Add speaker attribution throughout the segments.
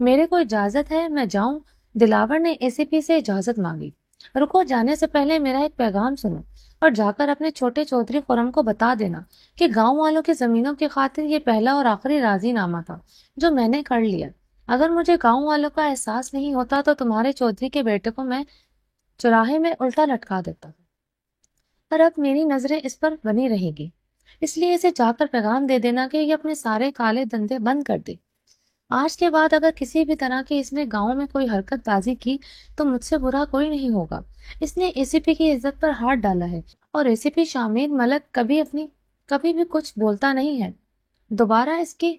Speaker 1: میرے کو اجازت ہے، میں جاؤں؟ دلاور نے اے سی پی سے اجازت مانگی۔ رکو، جانے سے پہلے میرا ایک پیغام سنو اور جا کر اپنے چھوٹے چودھری خرم کو بتا دینا کہ گاؤں والوں کی زمینوں کی خاطر یہ پہلا اور آخری راضی نامہ تھا جو میں نے کر لیا۔ اگر مجھے گاؤں والوں کا احساس نہیں ہوتا تو تمہارے چودھری کے بیٹے کو میں چوراہے میں الٹا لٹکا دیتا، پر اب میری نظریں اس پر بنی رہے گی، اس لیے اسے جا کر پیغام دے دینا کہ یہ اپنے سارے کالے دندے بند کر دے۔ آج کے بعد اگر کسی بھی طرح کی اس نے گاؤں میں کوئی حرکت بازی کی تو مجھ سے برا کوئی نہیں ہوگا۔ اس نے اے سی پی کی عزت پر ہاتھ ڈالا ہے اور اے سی پی شامیر ملک کبھی بھی کچھ بولتا نہیں ہے۔ دوبارہ اس کی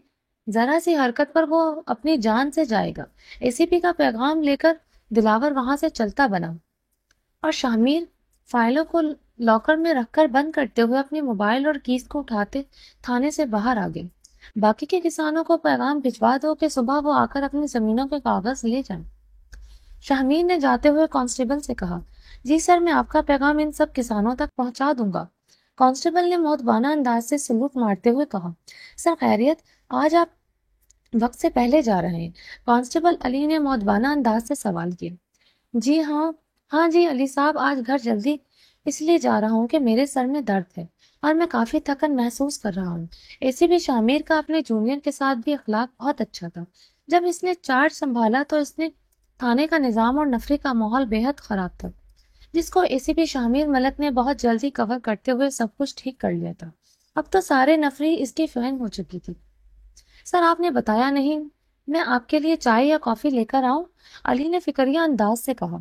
Speaker 1: ذرا سی حرکت پر وہ اپنی جان سے جائے گا۔ اے سی پی کا پیغام لے کر دلاور وہاں سے چلتا بنا اور شامیر فائلوں کو لاکر میں رکھ کر بند کرتے ہوئے اپنی موبائل اور کیس کو اٹھاتے تھانے سے باہر آ گئے۔ باقی کے کسانوں کو پیغام بھجوا دو کہ صبح وہ آ کر اپنی زمینوں کے کاغذ لے جائیں۔ شاہمیر نے جاتے ہوئے کانسٹیبل سے کہا، جی سر، میں آپ کا پیغام ان سب کسانوں تک پہنچا دوں گا۔ کانسٹیبل نے مؤدبانہ انداز سے سلوٹ مارتے ہوئے کہا، سر خیریت، آج آپ وقت سے پہلے جا رہے ہیں؟ کانسٹیبل علی نے مؤدبانہ انداز سے سوال کیا۔ جی ہاں، ہاں جی علی صاحب، آج گھر جلدی اس لیے جا رہا ہوں کہ میرے سر میں درد ہے اور میں کافی تھکن محسوس کر رہا ہوں۔ ایسے بھی شامیر کا اپنے جونیئر کے ساتھ بھی اخلاق بہت اچھا تھا۔ جب اس نے چارج سنبھالا تو اس نے تھانے کا نظام اور نفری کا ماحول بے حد خراب تھا، جس کو اے سی پی شامیر ملک نے بہت جلدی کور کرتے ہوئے سب کچھ ٹھیک کر لیا تھا۔ اب تو سارے نفری اس کی فین ہو چکی تھی۔ سر آپ نے بتایا نہیں، میں آپ کے لیے چائے یا کافی لے کر آؤں؟ علی نے فکریہ انداز سے کہا۔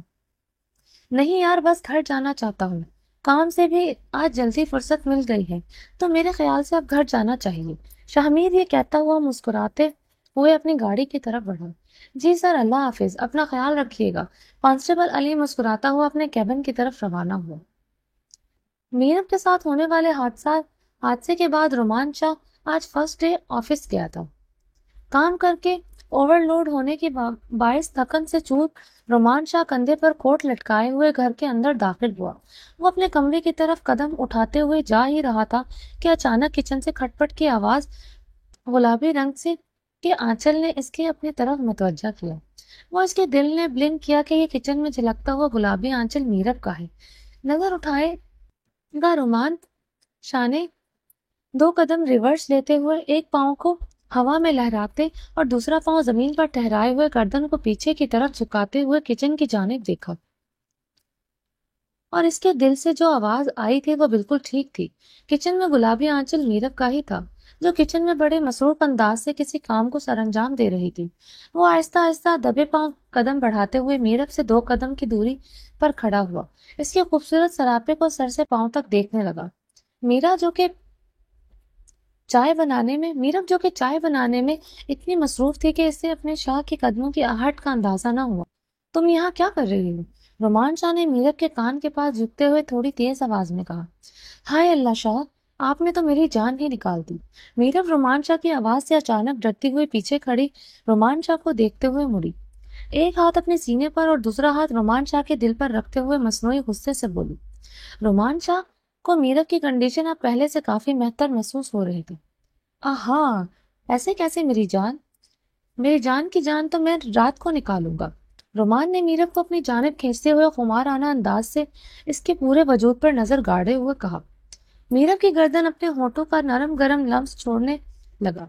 Speaker 1: نہیں یار، بس گھر جانا چاہتا ہوں، کام سے بھی آج جلدی فرصت مل گئی ہے تو میرے خیال سے اب گھر جانا چاہیے۔ شاہمیر یہ کہتا ہوا مسکراتے ہوئے اپنی گاڑی کی طرف بڑھا۔ جی سر، اللہ حافظ، اپنا خیال رکھیے گا۔ کانسٹیبل علی مسکراتا ہوا اپنے کیبن کی طرف روانہ ہوا۔ میرب کے ساتھ ہونے والے حادثے کے بعد رومان شاہ آج فرسٹ ڈے آفس گیا تھا۔ کام کر کے اوور لوڈ ہونے کے باعث تھکن سے چور رومان شاہ کندھے پر کوٹ لٹکائے ہوئے گھر کے اندر داخل ہوا۔ وہ اپنے کمرے کی طرف قدم اٹھاتے ہوئے جا ہی رہا تھا کہ اچانک کچن سے کھٹ پٹ کی آواز گلابی رنگ سے کے آنچل نے اس کے اپنی طرف متوجہ کیا۔ وہ اس کے دل نے بلنک کیا کہ یہ کچن میں جھلکتا ہوا گلابی آنچل میرب کا ہے۔ نظر اٹھائے گا رومان شاہ نے دو قدم ریورس لیتے ہوئے ایک پاؤں کو ہوا میں لہراتے اور دوسرا پاؤں زمین پر ٹھہرائے ہوئے گردن کو پیچھے کی طرف جھکاتے ہوئے کچن کی جانب دیکھا، اور اس کے دل سے جو آواز آئی تھی وہ بالکل ٹھیک تھی۔ کچن میں گلابی آنچل میرب کا ہی تھا، جو کچن میں بڑے مصروف انداز سے کسی کام کو سر انجام دے رہی تھی۔ وہ آہستہ آہستہ دبے پاؤں قدم بڑھاتے ہوئے میرب سے 2 قدم کی دوری پر کھڑا ہوا، اس کے خوبصورت سراپے کو سر سے پاؤں تک دیکھنے لگا۔ میرب جو کہ چائے بنانے میں اتنی مصروف تھی کہ اسے اپنے شاہ کے قدموں کی آہٹ کا اندازہ نہ ہوا۔ تم یہاں کیا کر رہی ہو؟ رومان شاہ نے میرب کے کان کے پاس جھکتے ہوئے تھوڑی تیز آواز میں کہا۔ ہائے اللہ شاہ، آپ نے تو میری جان ہی نکال دی۔ میرب رومان شاہ کی آواز سے اچانک ڈرتی ہوئی پیچھے کھڑی رومان شاہ کو دیکھتے ہوئے مڑی، ایک ہاتھ اپنے سینے پر اور دوسرا ہاتھ رومان شاہ کے دل پر رکھتے ہوئے مصنوعی غصے سے بولی۔ رومان شاہ کو میرب کی کنڈیشن اب پہلے سے کافی بہتر محسوس ہو رہی تھی۔ ہاں، ایسے کیسے میری جان کی جان تو میں رات کو نکالوں گا۔ رومان نے میرب کو اپنی جانب کھینچتے ہوئے خمارانہ انداز سے اس کے پورے وجود پر نظر گاڑے ہوئے کہا۔ میرب کی گردن اپنے ہونٹوں کا نرم گرم لمس چھوڑنے لگا۔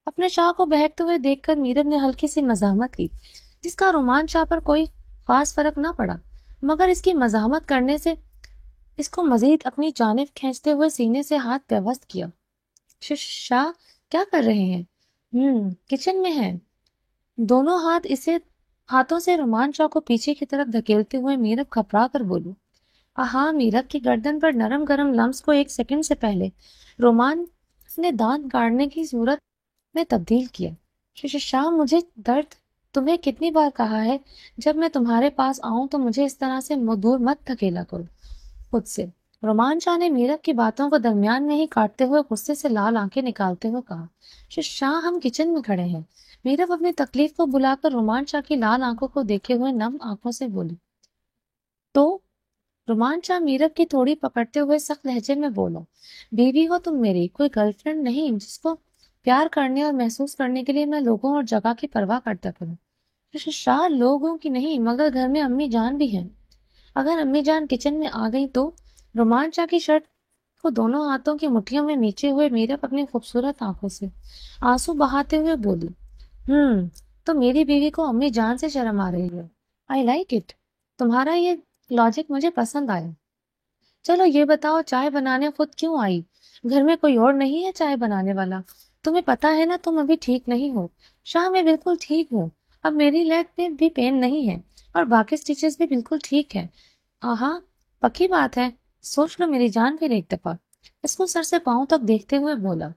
Speaker 1: اپنے شاہ کو بہکتے ہوئے دیکھ کر میرب نے ہلکی سی مزاحمت کی، جس کا رومان شاہ پر کوئی خاص فرق نہ پڑا، مگر اس کی مزاحمت کرنے سے اس کو مزید اپنی جانب کھینچتے ہوئے سینے سے ہاتھ پیوست کیا۔ شاہ کیا کر رہے ہیں؟ کچن میں ہیں۔ دونوں ہاتھوں سے رومان شاہ کو پیچھے کی طرف دھکیلتے ہوئے میرب گھبرا کر بولو۔ میرب کی گردن پر نرم گرم لمس کو 1 سیکنڈ سے پہلے رومان نے دانت گاڑنے کی صورت میں تبدیل کیا۔ شاہ، مجھے درد، تمہیں کتنی بار کہا ہے جب میں تمہارے پاس آؤں تو مجھے اس طرح سے دور مت دھکیلا کرو خود سے۔ رومان شاہ نے میرب کی باتوں کو درمیان میں ہی کاٹتے ہوئے غصے سے لال آنکھیں نکالتے ہوئے کہا۔ شاہ، ہم کچن میں کھڑے ہیں۔ میرب اپنی تکلیف کو بلا کر رومان شاہ کی لال آنکھوں کو دیکھے ہوئے نم آنکھوں سے بولی۔ تو رومان شاہ میرب کی تھوڑی پکڑتے ہوئے سخت لہجے میں بولا، بیوی ہو تم میری، کوئی گرل فرینڈ نہیں جس کو پیار کرنے اور محسوس کرنے کے لیے میں لوگوں اور جگہ کی پرواہ کرتا کروں۔ شاہ لوگوں کی نہیں مگر گھر میں امی جان بھی ہیں۔ اگر امی جان کچن میں آ گئی تو رومانچا کی شرٹ کو دونوں ہاتھوں کی مٹھیوں میں نیچے ہوئے میرب اپنی خوبصورت آنکھوں سے آنسو بہاتے ہوئے بولی، تو میری بیوی کو امی جان سے شرم آ رہی ہے۔ آئی لائک اٹ، تمہارا یہ لاجک مجھے پسند آیا۔ چلو یہ بتاؤ چائے بنانے خود کیوں آئی؟ گھر میں کوئی اور نہیں ہے چائے بنانے والا؟ تمہیں پتا ہے نا تم ابھی ٹھیک نہیں ہو۔ شاہ میں بالکل ٹھیک ہوں، اب میری لیگ میں بھی پین نہیں ہے اور باقی سٹیچز بھی بالکل ٹھیک ہے۔ ہاں پکی بات ہے، سوچ لو میری جان پھر ایک دفعہ۔ اس کو سر سے پاؤں تک دیکھتے ہوئے بولا۔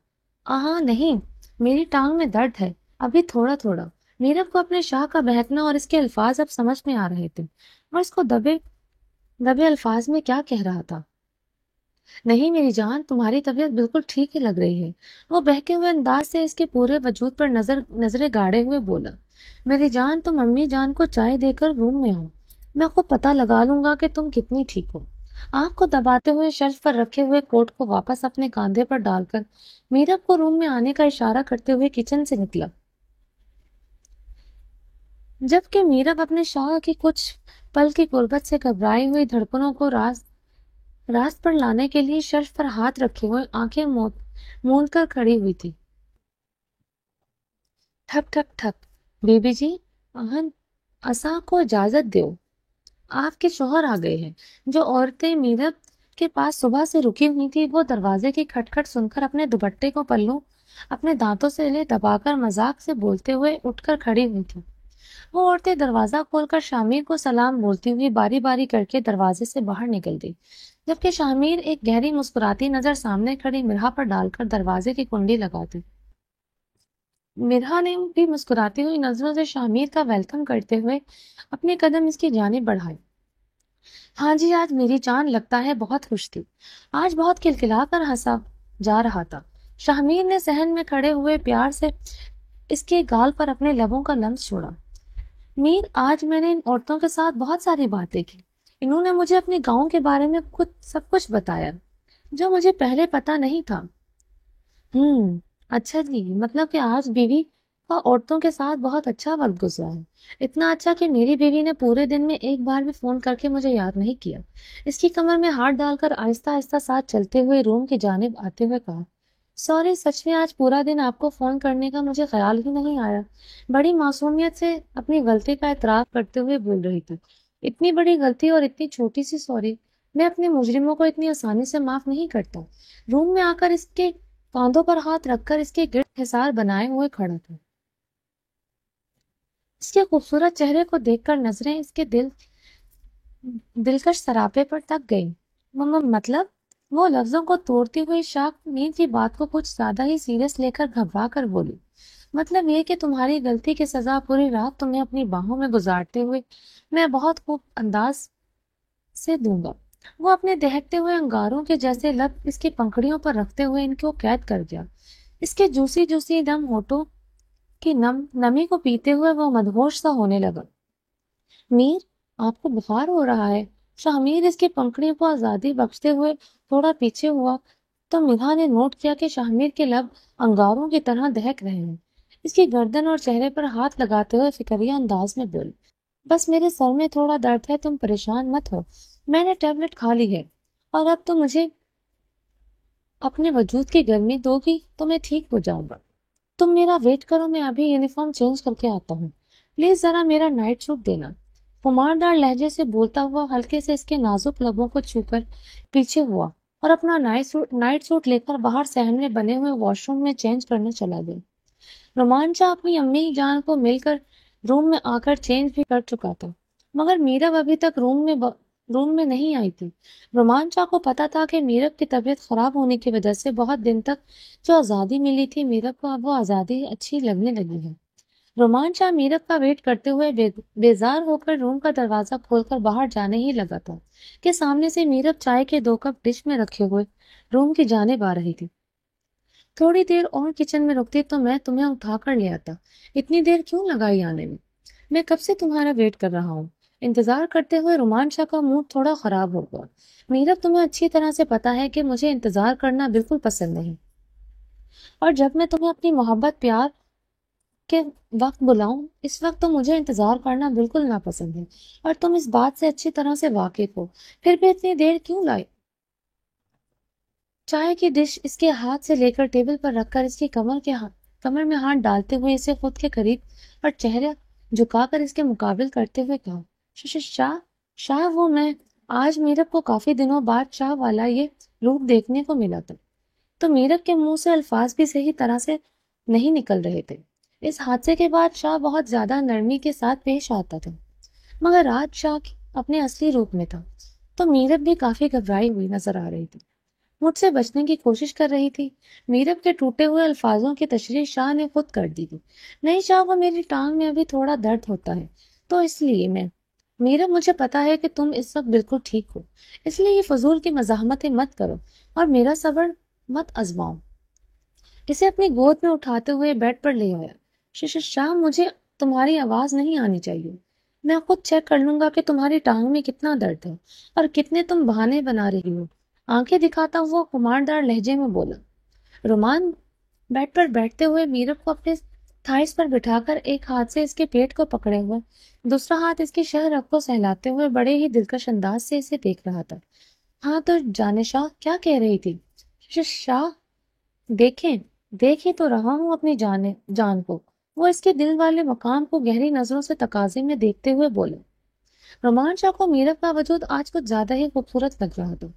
Speaker 1: ہاں نہیں، میری ٹانگ میں درد ہے ابھی تھوڑا تھوڑا۔ میرب کو اپنے شاہ کا بہکنا اور اس کے الفاظ اب سمجھ میں آ رہے تھے، اور اس کو دبے دبے الفاظ میں کیا کہہ رہا تھا۔ نہیں میری جان، تمہاری طبیعت بالکل ٹھیک ہی لگ رہی ہے۔ وہ بہکے ہوئے انداز سے اس کے پورے وجود پر نظریں گاڑے ہوئے بولا۔ میری جان، تم امی جان کو چائے دے کر روم میں ہو، میں خود پتہ لگا لوں گا کہ تم کتنی ٹھیک ہو۔ آنکھ کو دباتے ہوئے شیلف پر رکھے ہوئے کوٹ کو واپس اپنے کاندھے پر ڈال کر میرب کو روم میں آنے کا اشارہ کرتے ہوئے کچن سے نکلا، جبکہ میرب اپنے شاہ کی کچھ پل کی غربت سے گھبرائی ہوئی دھڑکنوں کو راست پر لانے کے لیے شیلف پر ہاتھ رکھے ہوئے آنکھیں مول کر کھڑی ہوئی تھی۔ ٹھک ٹھک ٹھک، بیبی جی اسا کو اجازت دو، آپ کے شوہر آ گئے ہیں۔ جو عورتیں میرب کے پاس صبح سے رکی ہوئی تھی وہ دروازے کی کھٹکھٹ سن کر اپنے دوپٹے کو پلوں اپنے دانتوں سے لے دبا کر مذاق سے بولتے ہوئے اٹھ کر کھڑی ہوئی تھی۔ وہ عورتیں دروازہ کھول کر شامیر کو سلام بولتی ہوئی باری باری کر کے دروازے سے باہر نکل گئی، جبکہ شامیر ایک گہری مسکراتی نظر سامنے کھڑی مرہا پر ڈال کر دروازے کی کنڈی لگا دی۔ مرہا نے بھی مسکراتی ہوئی نظروں سے شامیر کا ویلکم کرتے ہوئے اپنے قدم اس کی جانب بڑھائے۔ ہاں جی، آج میری جان لگتا ہے بہت خوش تھی، آج بہت کلکلا کر ہنسا جا رہا تھا۔ شامیر نے صحن میں کھڑے ہوئے پیار سے اس کے گال پر اپنے لبوں کا لمس چھوڑا۔ میر، آج میں نے ان عورتوں کے ساتھ بہت ساری باتیں کی، انہوں نے مجھے اپنے گاؤں کے بارے میں سب کچھ بتایا جو مجھے پہلے پتا نہیں تھا۔ اچھا جی، مطلب کہ آج بیوی کا عورتوں کے ساتھ بہت اچھا وقت گزرا ہے، اتنا اچھا کہ میری بیوی نے پورے دن میں ایک بار بھی فون کر کے مجھے یاد نہیں کیا۔ اس کی کمر میں ہاتھ ڈال کر آہستہ آہستہ ساتھ چلتے ہوئے روم کی جانب آتے ہوئے کہا، سوری، سچ میں آج پورا دن آپ کو فون کرنے کا مجھے خیال ہی نہیں آیا۔ بڑی معصومیت سے اپنی غلطی کا اعتراف کرتے ہوئے بول رہی تھی۔ اتنی بڑی غلطی اور اتنی چھوٹی سی سوری، میں اپنے مجرموں کو اتنی آسانی سے معاف نہیں کرتا۔ روم میں آ کر اس کے کاندھوں پر ہاتھ رکھ کر اس کے گرد حصار بنائے ہوئے کھڑا تھا۔ اس کے خوبصورت چہرے کو دیکھ کر نظریں اس کے دلکش سراپے پر تک گئی۔ مطلب، وہ لفظوں کو توڑتی ہوئی شامیر کی بات کو کچھ زیادہ ہی سیریس لے کر گھبرا کر بولی، مطلب یہ کہ تمہاری غلطی کی سزا پوری رات تمہیں اپنی باہوں میں گزارتے ہوئے میں بہت خوب انداز سے دوں گا۔ وہ اپنے دہکتے ہوئے انگاروں کے جیسے لب اس کی پنکھڑیوں پر رکھتے ہوئے ان کو قید کر دیا۔ اس کے جوسی جوسی دم ہونٹوں کی نمی کو پیتے ہوئے وہ مدہوش سا ہونے لگا۔ میر، آپ کو بخار ہو رہا ہے؟ شامیر اس کی پنکھڑیوں کو آزادی بخشتے ہوئے تھوڑا پیچھے ہوا تو مرہا نے نوٹ کیا کہ شامیر کے لب انگاروں کی طرح دہک رہے ہیں۔ اس کی گردن اور چہرے پر ہاتھ لگاتے ہوئے فکریہ انداز میں بولی، بس میرے سر میں تھوڑا درد ہے، تم پریشان مت ہو، میں نے ٹیبلٹ کھا لی ہے اور اب تو مجھے اپنے وجود کی گرمی دو گی تو میں ٹھیک ہو جاؤں گا۔ تم میرا ویٹ کرو، میں ابھی یونیفارم چینج کر کے آتا ہوں، پلیز ذرا میرا نائٹ سوٹ دینا۔ خماردار لہجے سے بولتا ہوا ہلکے سے اس کے نازک لبوں کو چھو کر پیچھے ہوا اور اپنا نائٹ سوٹ لے کر باہر صحن میں بنے ہوئے واش روم میں چینج کرنے چلا گیا۔ رومانچا اپنی امی جان کو مل کر روم میں آ کر چینج بھی کر چکا تھا، مگر میرب ابھی تک روم میں نہیں آئی تھی۔ رومانچا کو پتا تھا کہ میرب کی طبیعت خراب ہونے کی وجہ سے بہت دن تک جو آزادی ملی تھی میرب کو اب وہ آزادی اچھی لگنے لگی ہے۔ رومانچا میرب کا ویٹ کرتے ہوئے بیزار ہو کر روم کا دروازہ کھول کر باہر جانے ہی لگا تھا کہ سامنے سے میرب چائے کے 2 کپ ڈش میں رکھے ہوئے روم کی جانب آ رہی تھی۔ تھوڑی دیر اور کچن میں رکتی تو میں تمہیں اٹھا کر لے آتا، اتنی دیر کیوں لگائی آنے میں کب سے تمہارا ویٹ کر رہا ہوں۔ انتظار کرتے ہوئے رومانچا کا موڈ تھوڑا خراب ہو گیا۔ میرب، تمہیں اچھی طرح سے پتا ہے کہ مجھے انتظار کرنا بالکل پسند نہیں، اور جب میں تمہیں اپنی محبت پیار کہ وقت بلاؤں؟ اس وقت تو مجھے انتظار کرنا بالکل ناپسند ہے، اور تم اس بات سے اچھی طرح سے واقف ہو، پھر بھی اتنی دیر کیوں لائی؟ چائے کی ڈش اس کے ہاتھ سے لے کر ٹیبل پر رکھ کر اس کی کمر میں ہاتھ ڈالتے ہوئے اسے خود کے قریب اور چہرہ جھکا کر اس کے مقابل کرتے ہوئے کہا، شاہ شاہ وہ میں آج میرب کو کافی دنوں بعد شاہ والا یہ روپ دیکھنے کو ملا تھا۔ تو میرب کے منہ سے الفاظ بھی صحیح طرح سے نہیں نکل رہے تھے۔ اس حادثے کے بعد شاہ بہت زیادہ نرمی کے ساتھ پیش آتا تھا، مگر آج شاہ اپنے اصلی روپ میں تھا۔ تو میرب بھی کافی گھبرائی ہوئی نظر آ رہی تھی، مجھ سے بچنے کی کوشش کر رہی تھی۔ میرب کے ٹوٹے ہوئے الفاظوں کی تشریح شاہ نے خود کر دی تھی۔ نہیں شاہ، وہ میری ٹانگ میں ابھی تھوڑا درد ہوتا ہے، تو اس لیے میرب مجھے پتا ہے کہ تم اس وقت بالکل ٹھیک ہو، اس لیے یہ فضول کی مزاحمتیں مت کرو اور میرا صبر مت آزماؤ۔ اسے اپنی گود میں اٹھاتے ہوئے بیڈ پر لے آیا۔ شاہ، مجھے تمہاری آواز نہیں آنی چاہیے، میں خود چیک کر لوں گا کہ تمہاری ٹانگ میں کتنا درد ہے اور کتنے تم بہانے بنا رہی ہو، آنکھیں دکھاتا ہوا خماردار لہجے میں بولا۔ رومان بیڈ پر بیٹھتے ہوئے میرب کو اپنے تھائس پر بٹھا کر ایک ہاتھ سے اس کے پیٹ کو پکڑے ہوئے دوسرا ہاتھ اس کے شہ رگ کو سہلاتے ہوئے بڑے ہی دلکش انداز سے اسے دیکھ رہا تھا۔ ہاں تو جانے شاہ، کیا کہہ رہی تھی؟ شاہ دیکھ ہی تو رہا ہوں اپنی جان کو، وہ اس کے دل والے مقام کو گہری نظروں سے تقاضے میں دیکھتے ہوئے بولے۔ رومان شاہ کو میرب کا وجود آج کچھ زیادہ ہی خوبصورت لگ رہا تھا۔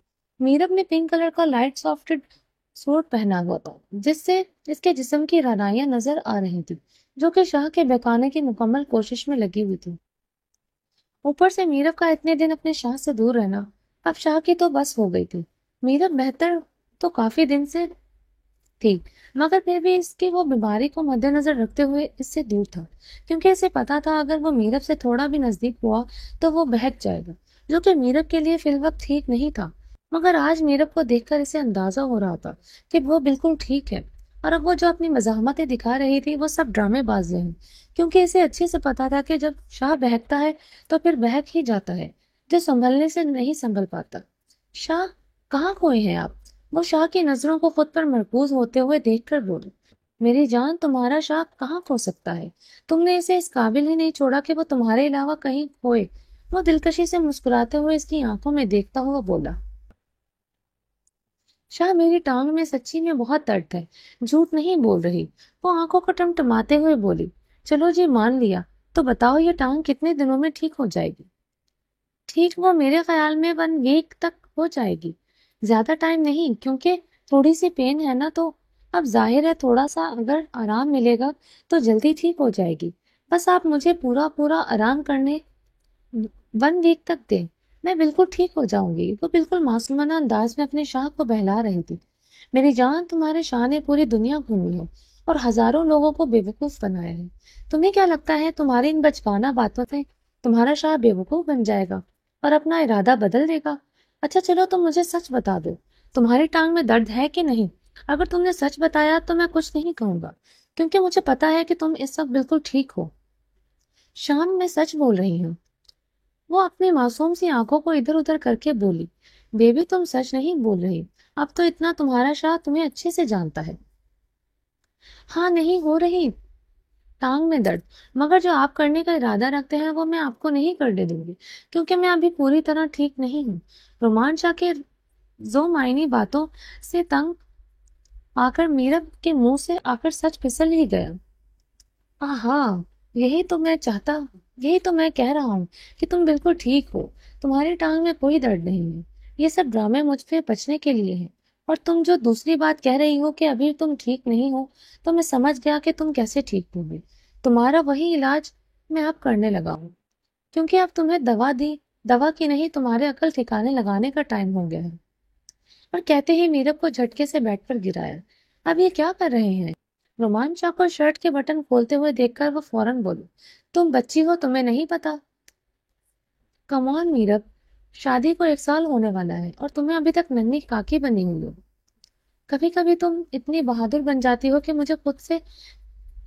Speaker 1: میرب نے پنک کلر کا لائٹ سافٹڈ سوٹ پہنا ہوا تھا، جس سے اس کے جسم کی رانائیاں نظر آ رہی تھی، جو کہ شاہ کے بہکانے کی مکمل کوشش میں لگی ہوئی تھی۔ اوپر سے میرب کا اتنے دن اپنے شاہ سے دور رہنا اب شاہ کی تو بس ہو گئی تھی۔ میرب بہتر تو کافی دن سے تھی، مگر پھر بھی اس کی وہ بیماری کو مد نظر رکھتے ہوئے اس سے دور تھا، کیونکہ اسے پتا تھا اگر وہ میرب سے تھوڑا بھی نزدیک ہوا تو وہ بہک جائے گا، جو کہ میرب کے لیے فی الوقت ٹھیک نہیں تھا۔ مگر آج میرب کو دیکھ کر اسے اندازہ ہو رہا تھا کہ وہ بالکل ٹھیک ہے، اور اب وہ جو اپنی مزاحمتیں دکھا رہی تھی وہ سب ڈرامے بازیاں ہیں، کیونکہ اسے اچھے سے پتا تھا کہ جب شاہ بہکتا ہے تو پھر بہک ہی جاتا ہے، جو سنبھلنے سے نہیں سنبھل پاتا۔ شاہ، کہاں کھوئے ہیں آپ؟ وہ شاہ کی نظروں کو خود پر مرکوز ہوتے ہوئے دیکھ کر بولی۔ میری جان، تمہارا شاہ کہاں کھو سکتا ہے؟ تم نے اسے اس قابل ہی نہیں چھوڑا کہ وہ تمہارے علاوہ کہیں کھوئے۔ وہ دلکشی سے مسکراتے ہوئے اس کی آنکھوں میں دیکھتا ہوا بولا۔ شاہ، میری ٹانگ میں سچی میں بہت درد ہے، جھوٹ نہیں بول رہی۔ وہ آنکھوں کو ٹمٹماتے ہوئے بولی۔ چلو جی، مان لیا، تو بتاؤ یہ ٹانگ کتنے دنوں میں ٹھیک ہو جائے گی؟ ٹھیک، وہ میرے خیال میں 1 ویک تک ہو جائے گی، زیادہ ٹائم نہیں، کیونکہ تھوڑی سی پین ہے نا، تو اب ظاہر ہے تھوڑا سا اگر آرام ملے گا تو جلدی ٹھیک ہو جائے گی۔ بس آپ مجھے پورا آرام کرنے 1 ویک تک دیں، میں بالکل ٹھیک ہو جاؤں گی۔ وہ بالکل معصومانہ انداز میں اپنے شاہ کو بہلا رہی تھی۔ میری جان، تمہارے شاہ نے پوری دنیا گھومی ہے اور ہزاروں لوگوں کو بے وقوف بنایا ہے۔ تمہیں کیا لگتا ہے تمہاری ان بچگانہ باتوں سے تمہارا شاہ بے وقوف بن جائے گا اور اپنا ارادہ بدل دے گا؟ اچھا چلو، تم مجھے سچ بتا دو، تمہاری ٹانگ میں درد ہے کہ نہیں؟ اگر تم نے سچ بتایا تو میں کچھ نہیں کہوں گا، کیونکہ مجھے پتا ہے کہ تم اس وقت بالکل ٹھیک ہو۔ شام، میں سچ بول رہی ہوں۔ وہ اپنی معصوم سی آنکھوں کو ادھر ادھر کر کے بولی۔ بیبی، تم سچ نہیں بول رہی، اب تو اتنا تمہارا شاہ تمہیں اچھے سے جانتا ہے۔ ہاں، نہیں ہو رہی ٹانگ میں درد، مگر جو آپ کرنے کا ارادہ رکھتے ہیں وہ میں آپ کو نہیں کرنے دوں گی، کیونکہ میں ابھی پوری طرح ٹھیک نہیں ہوں۔ رومان شاہ کے زو معنی باتوں سے تنگ آ کر میرب کے منہ سے آ کر سچ پھسل ہی گیا۔ ہاں، یہی تو میں کہہ رہا ہوں کہ تم بالکل ٹھیک ہو، تمہاری ٹانگ میں کوئی درد نہیں ہے۔ یہ سب ڈرامے مجھ پہ بچنے کے لیے ہیں، اور تم جو دوسری بات کہہ رہی ہو کہ ابھی تم ٹھیک نہیں ہو، تو میں سمجھ گیا کہ تم کیسے ٹھیک ہوگی۔ تمہارا وہی علاج میں اب کرنے لگا ہوں، کیونکہ اب تمہیں دوا کی نہیں، تمہارے عقل ٹھکانے لگانے کا ٹائم ہو گیا ہے۔ اور کہتے ہی میرب کو جھٹکے سے بیڈ پر گرایا۔ اب یہ کیا کر رہے ہیں؟ رومان شاہ کو شرٹ کے بٹن کھولتے ہوئے دیکھ کر وہ فوراً بولی۔ تم بچی ہو، تمہیں نہیں پتا؟ کم آن میرب، شادی کو 1 سال ہونے والا ہے اور تمہیں ابھی تک ننھی کاکی بنی ہوئی ہو۔ کبھی کبھی تم اتنی بہادر بن جاتی ہو کہ مجھے خود سے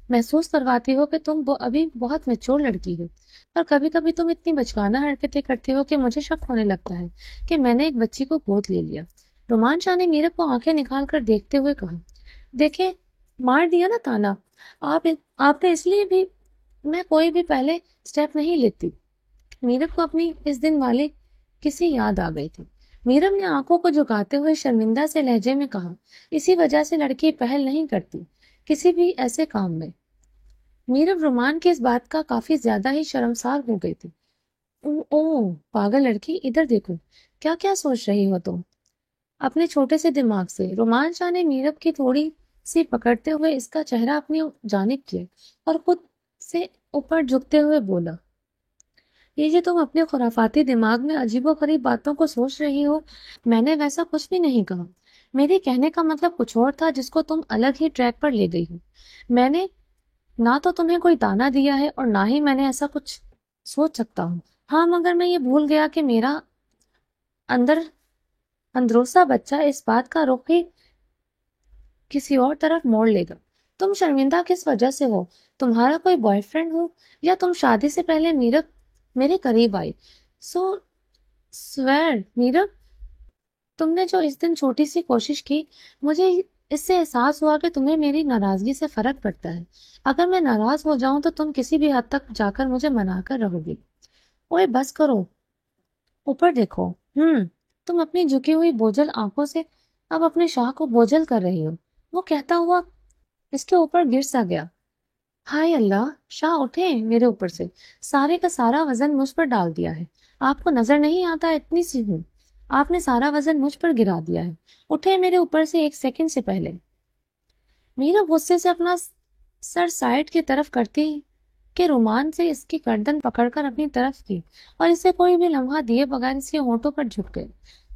Speaker 1: محسوس کرواتی ہو کہ تم ابھی بہت میچور لڑکی ہو، اور کبھی کبھی تم اتنی بچگانہ حرکتیں کرتی ہو کہ مجھے شک ہونے لگتا ہے کہ میں نے ایک بچی کو گود لے لیا۔ رومان شاہ نے میرب کو آنکھیں نکال کر دیکھتے ہوئے کہا۔ دیکھیں، مار دیا نا تانا، آپ آپ نے اس لیے بھی میں کوئی بھی پہلے سٹیپ نہیں لیتی۔ میرب کو اپنی اس دن والے کسی یاد آ گئی تھی۔ میرب نے آنکھوں کو جھکاتے ہوئے شرمندہ سے لہجے میں کہا، اسی وجہ سے لڑکی پہل نہیں کرتی کسی بھی ایسے کام میں۔ میرب رومان کی اس بات کا کافی زیادہ ہی شرمسار ہو گئی تھی۔ او پاگل لڑکی، ادھر دیکھو، کیا کیا سوچ رہی ہو تم اپنے چھوٹے سے دماغ سے؟ رومان شاہ نے میرب کی تھوڑی سی پکڑتے ہوئے اس کا چہرہ اپنی جانب کیا اور خود سے اوپر جھکتے ہوئے بولا، یہ جو تم اپنے خرافاتی دماغ میں عجیب و غریب باتوں کو سوچ رہی ہو، میں نے ویسا کچھ بھی نہیں کہا۔ میرے کہنے کا مطلب کچھ اور تھا جس کو تم الگ ہی ٹریک پر لے گئی ہو۔ میں نے نہ تو تمہیں کوئی تانا دیا ہے اور نہ ہی میں نے ایسا کچھ سوچ سکتا ہوں۔ ہاں مگر میں یہ بھول گیا کہ میرا اندروسا بچہ اس بات کا رخ ہی کسی اور طرف موڑ لے گا۔ تم شرمندہ کس وجہ سے ہو؟ تمہارا کوئی بوائے فرینڈ ہو یا تم شادی سے پہلے میرے قریب آئی؟ سویر میرب، تم نے جو اس دن چھوٹی سی کوشش کی، مجھے اس سے احساس ہوا کہ تمہیں میری ناراضگی سے فرق پڑتا ہے۔ اگر میں ناراض ہو جاؤں تو تم کسی بھی حد تک جا کر مجھے منا کر رہو گی۔ اوے بس کرو، اوپر دیکھو۔ تم اپنی جھکی ہوئی بوجھل آنکھوں سے اب اپنے شاہ کو بوجھل کر رہی ہو۔ وہ کہتا ہوا اس کے اوپر گر سا گیا۔ ہائے اللہ، شاہ اٹھے میرے اوپر سے، سارے کا سارا وزن مجھ پر ڈال دیا ہے۔ آپ کو نظر نہیں آتا اتنی سی ہوں، آپ نے سارا وزن مجھ پر گرا دیا ہے۔ اٹھے میرے اوپر سے ایک سیکنڈ سے پہلے۔ میرا غصے سے اپنا سر سائڈ کی طرف کرتی کہ رومان سے اس کی گردن پکڑ کر اپنی طرف کی اور اسے کوئی بھی لمحہ دیے بغیر اس کے ہونٹوں پر جھک گئے۔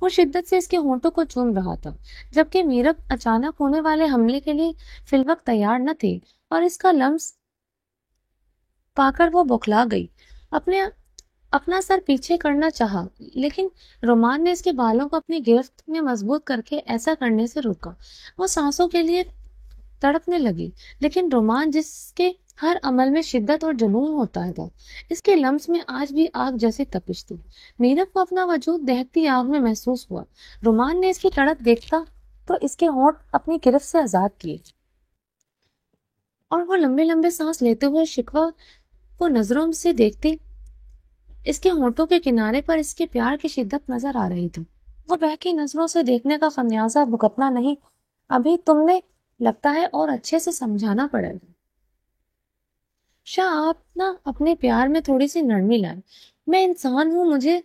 Speaker 1: وہ شدت سے اس کے ہونٹوں کو چوم رہا تھا، جبکہ میرب اچانک ہونے والے حملے کے لیے فی الوقت تیار نہ تھی اور اس کا لمس پا کر وہ بوکھلا گئی۔ اپنا سر پیچھے کرنا چاہا، لیکن رومان نے اس کے بالوں کو اپنی گرفت میں مضبوط کر کے ایسا کرنے سے روکا۔ وہ سانسوں کے لیے تڑپنے لگی، لیکن رومان جس کے ہر عمل میں شدت اور جنون ہوتا تھا، اس کے لمس میں آج بھی آگ جیسی تپش تھی۔ میرب کو اپنا وجود دہکتی آگ میں محسوس ہوا۔ رومان نے اس کی تڑپ دیکھتا تو اس کے ہونٹ اپنی گرفت سے آزاد کیے اور وہ لمبے لمبے سانس لیتے ہوئے شکوہ کو نظروں سے دیکھتی۔ اس کے ہونٹوں کے کنارے پر اس کے پیار کی شدت نظر آ رہی تھی۔ وہ بہکی نظروں سے دیکھنے کا خمیازہ بھگتنا نہیں، ابھی تم نے لگتا ہے اور اچھے سے سمجھانا پڑے گا۔ شاہ آپ نا اپنے پیار میں تھوڑی سی نرمی لائیں۔ میں انسان ہوں، مجھے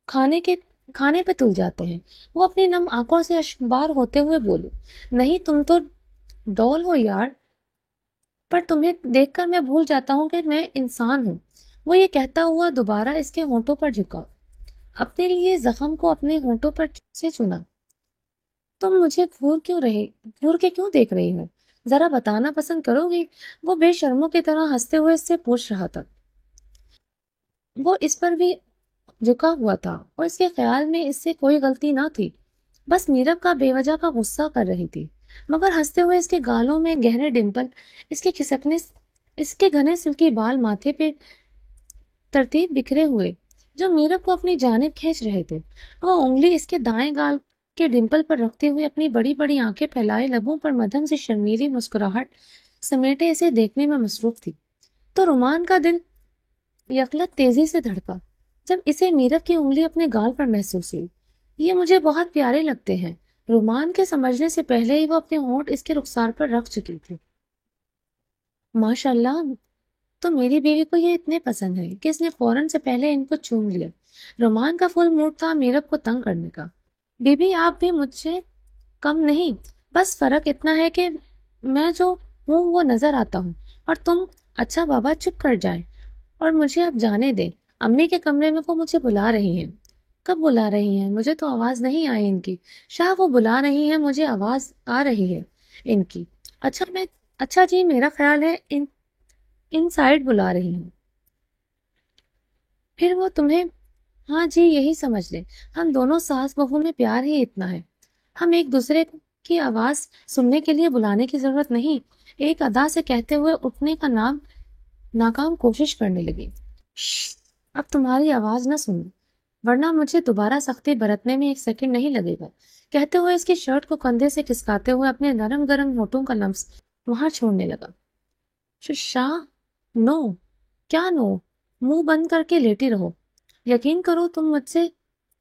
Speaker 1: کھانے پہ تل جاتے ہیں۔ وہ اپنی نم آنکھوں سے اشکبار ہوتے ہوئے بولے، نہیں تم تو ڈول ہو یار، پر تمہیں دیکھ کر میں بھول جاتا ہوں کہ میں انسان ہوں۔ وہ یہ کہتا ہوا دوبارہ اس کے ہونٹوں پر جھکا، اپنے لیے زخم کو اپنے ہونٹوں پر سے چنا۔ تم مجھے گھور کے کیوں دیکھ رہی ہو؟ ذرا بتانا پسند کرو گی؟ وہ بے شرموں کی طرح ہنستے ہوئے اس سے پوچھ رہا تھا۔ وہ اس پر بھی جھکا ہوا تھا اور اس کے خیال میں اس سے کوئی غلطی نہ تھی، بس میرب کا بے وجہ کا غصہ کر رہی تھی۔ مگر ہنستے ہوئے اس کے گالوں میں گہرے ڈمپل، اس کے گھنے سلکی بال ماتھے پہ ترتیب بکھرے ہوئے جو میرب کو اپنی جانب کھینچ رہے تھے۔ وہ انگلی اس کے دائیں گال کے ڈمپل پر رکھتے ہوئے اپنی بڑی بڑی آنکھیں پھیلائے لبوں پر مدھم سے شرمیلی مسکراہٹ سمیٹے اسے دیکھنے میں مصروف تھی۔ تو رومان کا دل یکلت تیزی سے دھڑکا جب اسے میرب کی انگلی اپنے گال پر محسوس ہوئی۔ یہ مجھے بہت پیارے لگتے ہیں، رومان کے سمجھنے سے پہلے ہی وہ اپنے ہونٹ اس کے رخسار پر رکھ چکی تھی۔ ماشاء اللہ، تو میری بیوی کو یہ اتنے پسند ہے کہ اس نے فوراً سے پہلے ان کو چوم لیا۔ رومان کا فل موڈ تھا میرب کو تنگ کرنے کا۔ بی بی آپ بھی مجھ سے کم نہیں، بس فرق اتنا ہے کہ میں جو ہوں وہ نظر آتا ہوں اور تم۔ اچھا بابا چپ کر جائیں اور مجھے اب جانے دیں، امی کے کمرے میں وہ مجھے بلا رہی ہیں۔ کب بلا رہی ہیں؟ مجھے تو آواز نہیں آئی ان کی۔ شاہ وہ بلا رہی ہیں، مجھے آواز آ رہی ہے ان کی۔ اچھا جی، میرا خیال ہے ان سائڈ بلا رہی ہوں۔ پھر وہ تمہیں؟ ہاں جی، یہی سمجھ لیں، ہم دونوں ساس بہو میں پیار ہی اتنا ہے، ہم ایک دوسرے کی آواز سننے کے لیے بلانے کی ضرورت نہیں۔ ایک ادا سے کہتے ہوئے اٹھنے کا ناکام کوشش کرنے لگی۔ اب تمہاری آواز نہ سنوں، ورنہ مجھے دوبارہ سختی برتنے میں ایک سیکنڈ نہیں لگے گا۔ کہتے ہوئے اس کی شرٹ کو کندھے سے کھسکاتے ہوئے اپنے نرم گرم ہونٹوں کا لمس وہاں چھوڑنے لگا۔ شاہ، نو، کیا نو؟ منہ بند کر کے لیٹی رہو. یقین کرو تم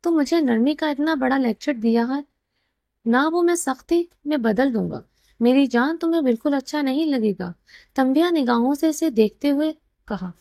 Speaker 1: مجھے نرمی کا اتنا بڑا لیکچر دیا ہے نہ، وہ میں سختی میں بدل دوں گا. میری جان تمہیں بالکل اچھا نہیں لگے گا. تنبیہ نگاہوں سے اسے دیکھتے ہوئے کہا.